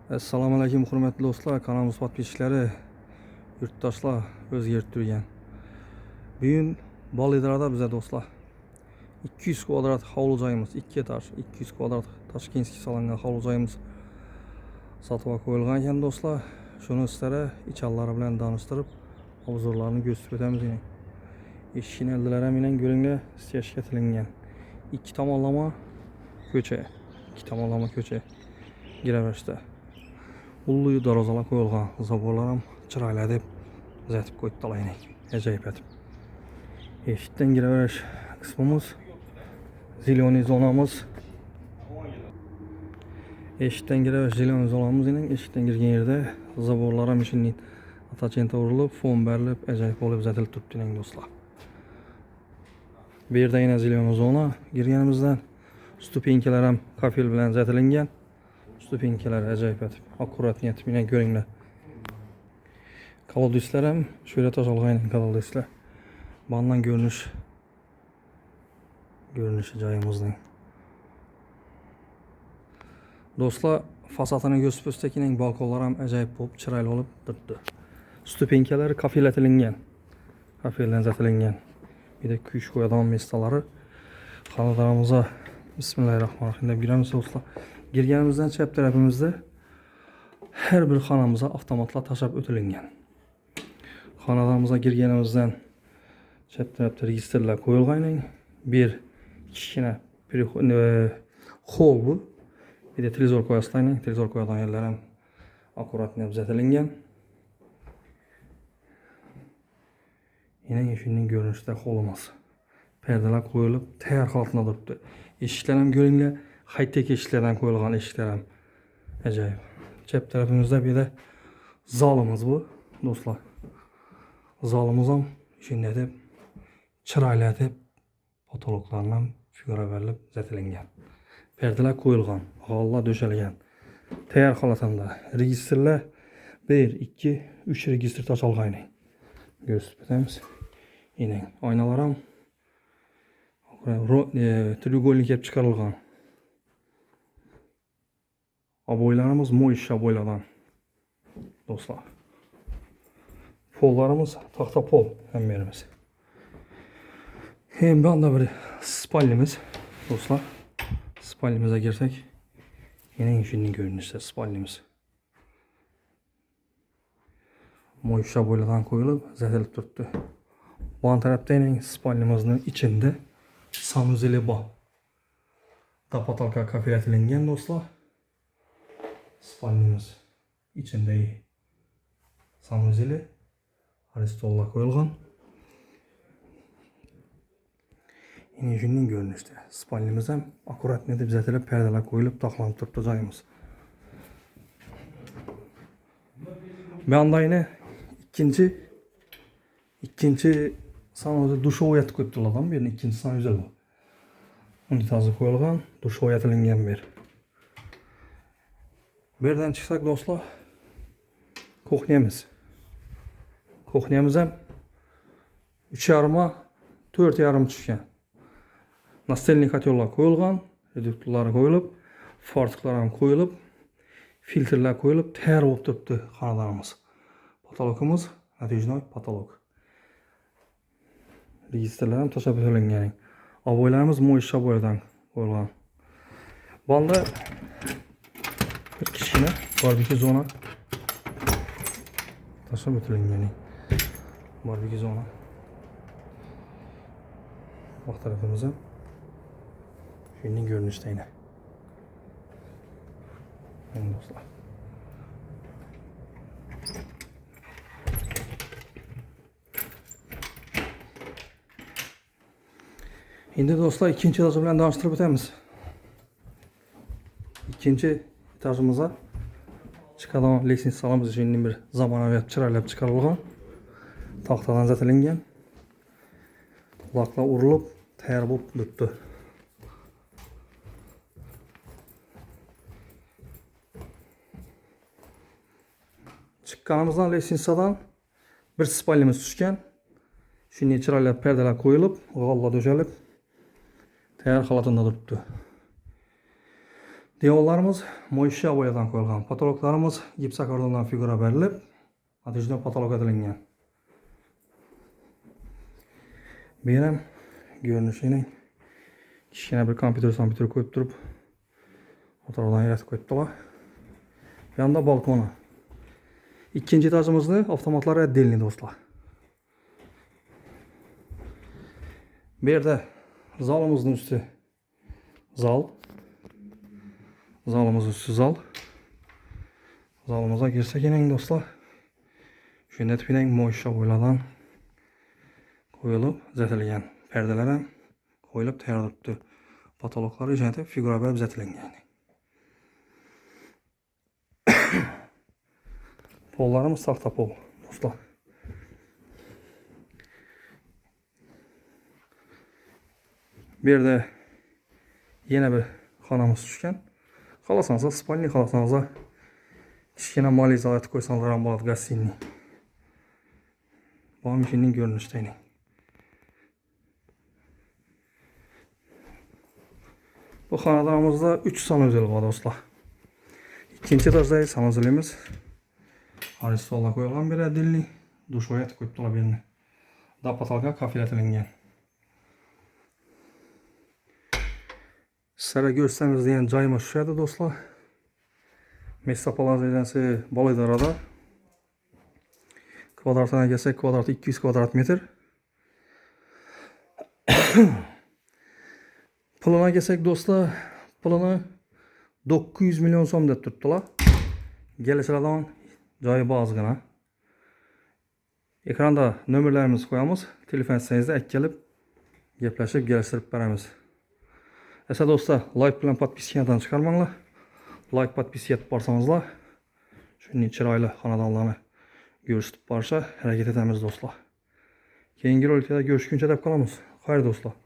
Assalomu alaykum hurmatli do'stlar, kanalimiz podpисchiklari, yurtdoshlar, o'zgarib turgan. Bugun Bolidarada bizda do'stlar 200 kvadrat hovli joyimiz, 2 etaj, 200 kvadrat Tashkentskiy solingan hovli joyimiz sotuvga qo'yilgan ekan do'stlar. Shuni sizlarga ichanlari bilan tanishtirib, obzorlarini ko'rsatib o'tamiz. Eshikni ildilari bilan ko'ringlar, stechka tilingan. Ikki tomonlama ko'cha. Giraverishda Ulluyu darvozalar qo'yilgan, zaborlar ham chiroyli deb uzatib qo'ydilar. Ajoyib etib. Eshikdan kiraverish qismimiz, ziloniy zonamiz. Eshikdan kiraverish ziloniy zonamiz ekan. Eshikdan kirgan yerda zaborlar ham ishning atachenta urilib, fon berilib, ajoyib bo'lib uzatilib turibdi do'stlar. Bu yerda yana ziloniy zona girganimizdan stupenkalar ham kafel bilan uzatilgan. Stupenkalar ajoyib etib, akkuratniyat bilan ko'ringlar. Kolodeslar ham şöyle to'shalgan kolodeslar. Bundan görünüşü joyimizning. Do'stlar, fasadini ko'rsatsak, balkonlar ham ajoyib bo'lib, chiroyli bo'lib turibdi. Stupenkalar kafelatilgan. Kafeldan uzatilgan. Bir de kuyish qo'yadigan mestalari. Xonadonimizga bismillahirrohmanirrohim deb giramiz do'stlar. Girganimizdan chap tarafimizda her bir xonamizga avtomatlar tashab o'tilgan. Xonadonimizga girganimizdan chap tarafda registrlar qo'yilgan. Bir kichkina hol bu. Bir de televizor qo'yasizlar. Televizor qo'yadigan yerlar ham akkuratni uzatilgan. Yine shunday görünüşdə holimiz. Perdeler qo'yilib, tayyor holatda turibdi. Eshiklar ham ko'ringlar. High-tech eshiklardan qo'yilgan eshiklar ham ajoyib. Chap tarafimizda bir de zalimiz bu do'stlar. Zalimiz ham shunday deb chiroyli deb potoloklardan figura berilib uzatilgan. Perdeler qo'yilgan, g'alla döşelgan. Tayyor holatda. Registrlar 1, 2, 3 registr tashilgan. Gösterib o'tamiz. Yine aynalar ham треугольник yapıp çıkarılgan. Aboylarımız moish aboylardan do'stlar. Pollarımız tahta pol hemmerimiz. Hem bir anda bir spalnimiz do'stlar. Spalnimize girsek yine şunun görünüşte spalnimiz. Moish aboylardan koyulup uzatilib turibdi. Bu tarafta yine spalnimizin içinde sanuzeli bor. Tapatalka kafelatilgan do'stlar. Spalnimiz içinde sanuzeli aristolla qo'yilgan. Yine shunday görünüşte. Spalnimiz ham akkurat deb uzatilib, perdelar qo'yilib, taqlanib turibdi joyimiz. Bu anda yine ikinci sanuzeli dushovoy yatib qo'yibdilar adam. Bir ikinci sanuzeli bu. Unitazi qo'yilgan, dushovoy yatilgan bir. Bu yerdan chiqsak do'stlar, kuxnyamiz. Kuxnyamiz ham 3,5 4,5 tushgan. Nastelnik kotellar qo'yilgan, reduktorlar qo'yilib, fartiklar ham qo'yilib, filtrlar qo'yilib, tayyor bo'lib turibdi xonadonimiz. Patologimiz natijnoy patolog. Registrlar ham tashab o'tilgan. Aboylarimiz moish aboylardan qo'yilgan. Bunda bir kichkina barbekü zona tashab o'tilgan. Barbekü zona. Bu tarafımıza şunun görünüşte yine. Dostlar. Şimdi dostlar ikinci etajı bilen tanıştırıp o'tamiz. İkinci etajımıza chiqadigan lestnitsalarimiz shunday bir zamonaviy chiroylab chiqarilgan. Taxtadan uzatilgan. Uloqlar urilib, tayyor bo'lib turibdi. Chiqqanimizdan lestnitsadan bir spalnimiz tushgan. Shunday chiroyli perdelar qo'yilib, g'alla döşelib, tayyor holatda turibdi. Devorlarımız moyishya boyadan qo'yilgan. Patologlarimiz gipsokardondan figura berilib, natijada patolog edilingan. Bu ham görünüşünün kichkina bir kompyuter qo'yib turib, o'tirg'dan yaratib qo'yibdilar. Bu yanda balkoni. İkinci etajımızda avtomatlar отдельный do'stlar. Bu yerda zalımızın üstü zal. Zalımızın üstü zal. Zalımıza girsek yine dostlar. Şu netpinen moyishya boyladan qo'yilib, zatilgan. Perdeler ham qo'yilib tayyor turibdi. Patologlar ijodi figura berib zatilgan. Pollarımız taxta pol dostlar. Bir de yine bir xonamiz tushgan. Xalasanızda spalni, xalasanızda kichkina mali zalat qo'ysanlar ham bo'ladi, gostinniy. Bu mashinaning görünüşdeyini. Bu xonadonimizda 3 sanuzel var dostlar. İkinci etajdagi sanuzelimiz aristolla qo'yilgan bir adilli dush oyatib qo'yibdilar birini. Dapatalga kafilatilgan. Sizlarga görseniz degan joyimiz shu edi dostlar. Mestopolamiyasi Bolidarada. Kvadratına gelsek kvadratı 200 kvadrat metr. Puluna gelsek dostlar, pulunu 900 milyon so'm deb turibdilar. Kelishadigan joyi ozgina. Ekranda nomerlarimizni qo'yamiz. Telefon etsangizda kelib gaplashib, kelishtirib beramiz. Esa do'stlar, like bilan podpiskadan chiqarmanglar. Like podpiska etib borsangizlar, shunday chiroyli xonadonlarni görüşüp barışa hareket edemiz dostlar. Keyingi roliklarda görüşkünce deb qolamiz. Xayr dostlar.